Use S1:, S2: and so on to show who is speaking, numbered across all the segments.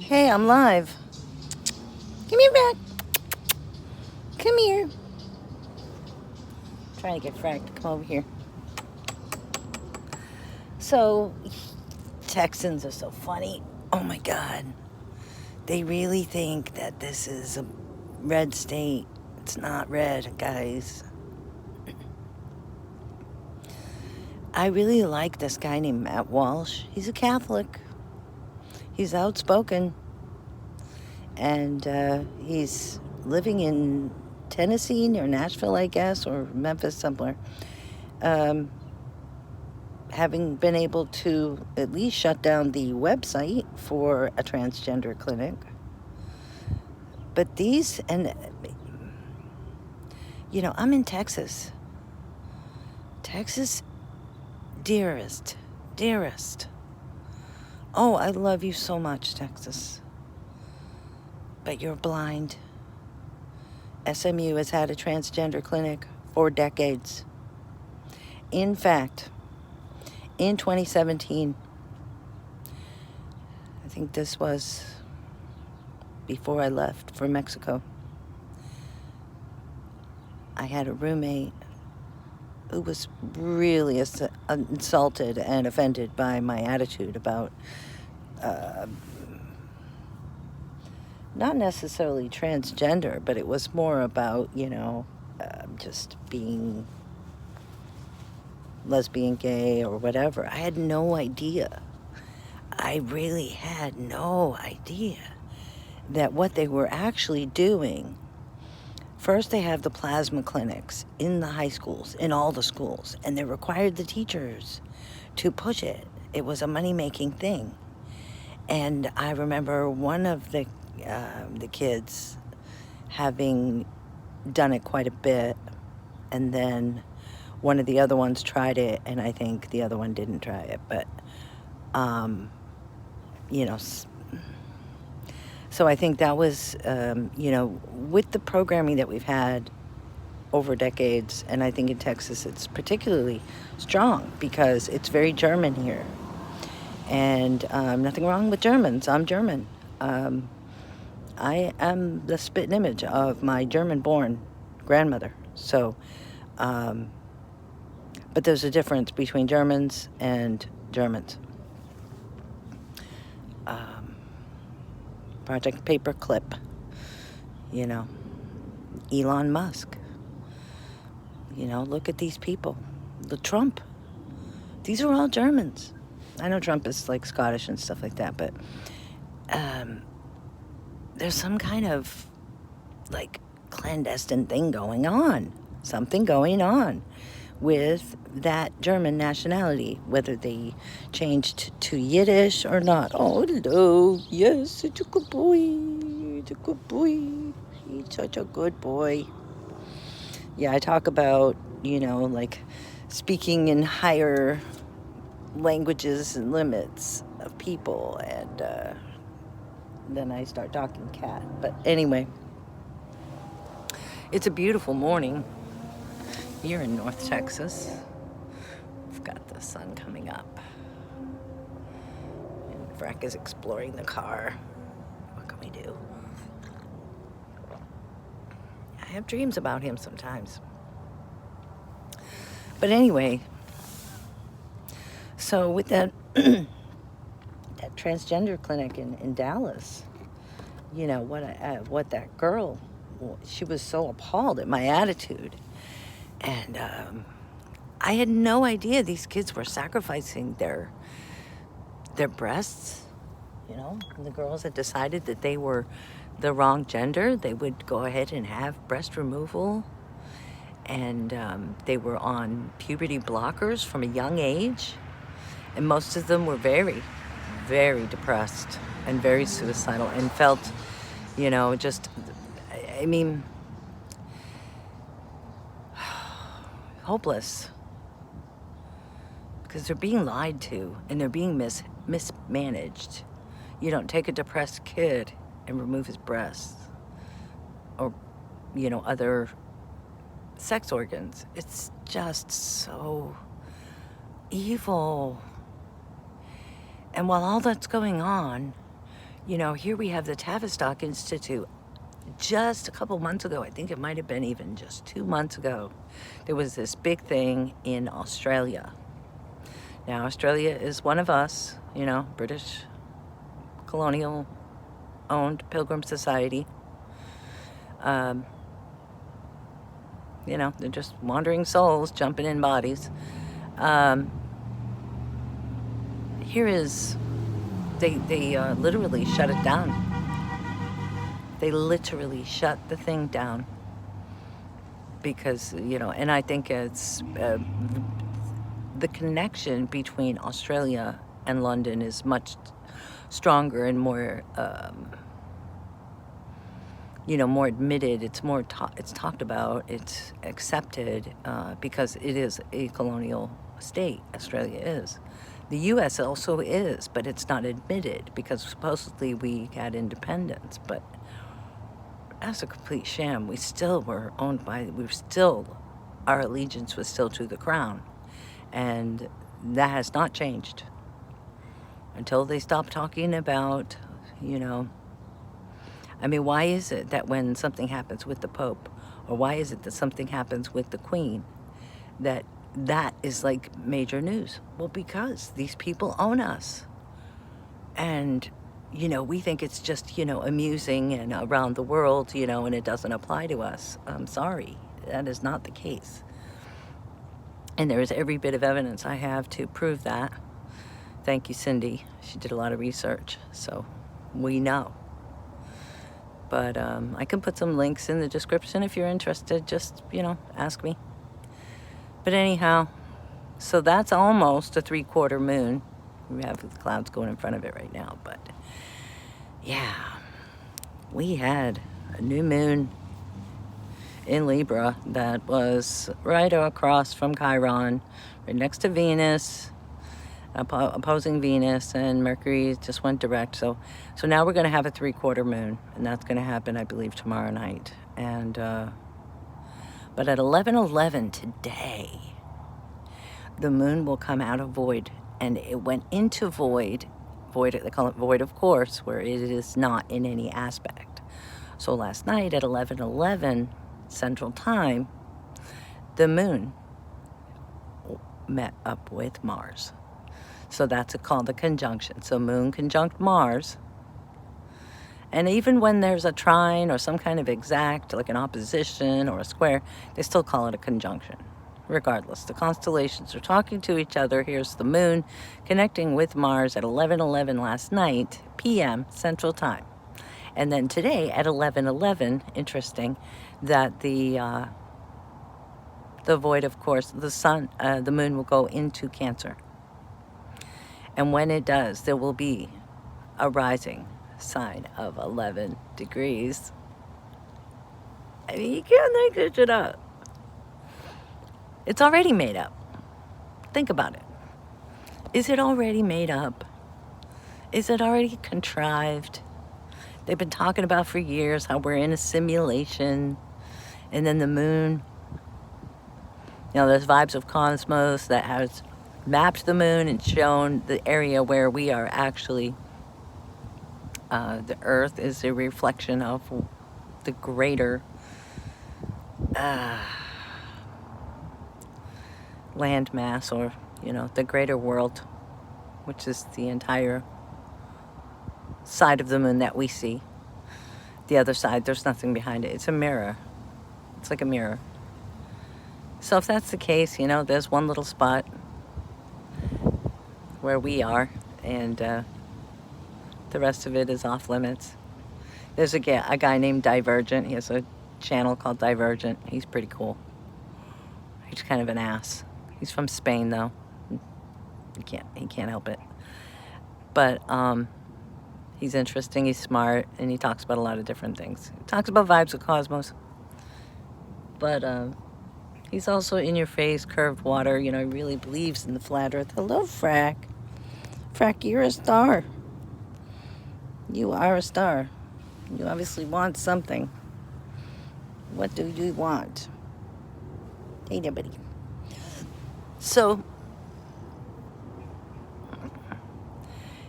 S1: Hey, I'm live. Come here, Frack. Come here. Trying to get Frack to come over here. So, Texans are so funny. Oh my God. They really think that this is a red state. It's not red, guys. I really like this guy named Matt Walsh. He's a Catholic. He's outspoken. And he's living in Tennessee, near Nashville, I guess, or Memphis somewhere. Having been able to at least shut down the website for a transgender clinic. But these, and I'm in Texas. Texas, dearest. Oh, I love you so much, Texas. But you're blind. SMU has had a transgender clinic for decades. In fact, in 2017, I think this was before I left for Mexico, I had a roommate who was really insulted and offended by my attitude about not necessarily transgender, but it was more about, just being lesbian, gay, or whatever. I had no idea. I really had no idea that what they were actually doing. First, they have the plasma clinics in the high schools, in all the schools, and they required the teachers to push it. It was a money-making thing. And I remember one of the kids having done it quite a bit, and then one of the other ones tried it, and I think the other one didn't try it. But, so I think that was, with the programming that we've had over decades, and I think in Texas it's particularly strong because it's very German here. And nothing wrong with Germans. I'm German. I am the spit and image of my German-born grandmother. So, but there's a difference between Germans and Germans. Project Paperclip, Elon Musk. Look at these people. The Trump. These are all Germans. I know Trump is like Scottish and stuff like that, but there's some kind of like clandestine thing going on. Something going on with that German nationality, whether they changed to Yiddish or not. Oh, hello. Yes, it's a good boy. It's a good boy. He's such a good boy. Yeah, I talk about, like speaking in higher languages and limits of people, and then I start talking cat. But anyway, it's a beautiful morning here in North Texas. We've got the sun coming up, and Frack is exploring the car. What can we do? I have dreams about him sometimes. But anyway, so with that that transgender clinic in Dallas, what that girl, she was so appalled at my attitude. And I had no idea these kids were sacrificing their breasts. The girls had decided that they were the wrong gender. They would go ahead and have breast removal. And they were on puberty blockers from a young age. And most of them were very, very depressed and very suicidal and felt, hopeless. Because they're being lied to and they're being mismanaged. You don't take a depressed kid and remove his breasts or, other sex organs. It's just so evil. And while all that's going on, You know, here we have the Tavistock Institute. Just a couple months ago, I think it might have been even just 2 months ago, there was this big thing in Australia. Now, Australia is one of us, you know, British colonial owned Pilgrim Society. Um, you know, they're just wandering souls jumping in bodies. Um, here is, they literally shut it down. They literally shut the thing down because, you know, and I think it's the connection between Australia and London is much stronger and more, you know, more admitted. It's more it's talked about, it's accepted because it is a colonial state. Australia is. The U.S. also is, but it's not admitted because supposedly we had independence. But that's a complete sham. We still were owned by. Our allegiance was still to the crown, and that has not changed until they stop talking about, you know. I mean, why is it that when something happens with the Pope, or why is it that something happens with the Queen, that is like major news? Well, because these people own us. And, you know, we think it's just, you know, amusing and around the world, you know, and it doesn't apply to us. I'm sorry, that is not the case. And there is every bit of evidence I have to prove that. Thank you, Cindy. She did a lot of research, so we know. But I can put some links in the description if you're interested. Just, you know, ask me. But anyhow, so that's almost a 3/4 moon. We have the clouds going in front of it right now. But yeah, we had a new moon in Libra that was right across from Chiron, right next to Venus, opposing Venus, and Mercury just went direct. So now we're going to have a 3/4 moon, and that's going to happen, I believe, tomorrow night. And but at 11:11 today, the moon will come out of void, and it went into void. They call it void, of course, where it is not in any aspect. So last night at 11:11 Central Time, the moon met up with Mars. So that's called a conjunction. So moon conjunct Mars. And even when there's a trine or some kind of exact, like an opposition or a square, they still call it a conjunction. Regardless, the constellations are talking to each other. Here's the moon connecting with Mars at 11:11 last night, p.m. Central Time. And then today at 11:11, interesting, that the void, of course, the moon will go into Cancer. And when it does, there will be a rising sign of 11 degrees. I mean, you can't make this shit up. It's already made up. Think about it. Is it already made up? Is it already contrived? They've been talking about for years how we're in a simulation. And then the moon, you know, there's Vibes of Cosmos that has mapped the moon and shown the area where we are actually, the Earth is a reflection of the greater land mass, or, you know, the greater world, which is the entire side of the moon that we see. The other side, there's nothing behind it. It's a mirror. It's like a mirror. So if that's the case, you know, there's one little spot where we are, and the rest of it is off limits. There's a guy named Divergent. He has a channel called Divergent. He's pretty cool. He's kind of an ass. He's from Spain, though. He can't help it. But he's interesting, he's smart, and he talks about a lot of different things. He talks about Vibes of Cosmos. But he's also in your face, curved water. You know, he really believes in the flat earth. Hello, Frack. Frack, you're a star. You are a star. You obviously want something. What do you want? Hey there, buddy. So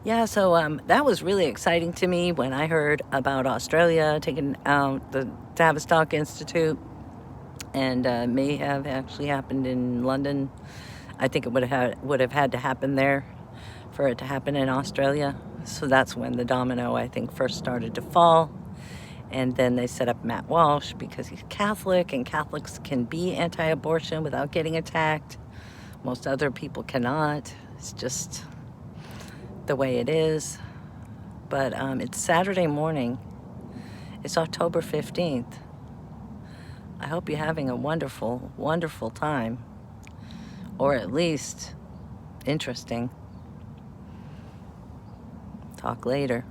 S1: Yeah, so that was really exciting to me when I heard about Australia taking out the Tavistock Institute, and may have actually happened in London. I think it would have had to happen there for it to happen in Australia. So that's when the domino, I think, first started to fall. And then they set up Matt Walsh because he's Catholic, and Catholics can be anti-abortion without getting attacked. Most other people cannot. It's just the way it is. But it's Saturday morning. It's October 15th. I hope you're having a wonderful, wonderful time. Or at least interesting. Talk later.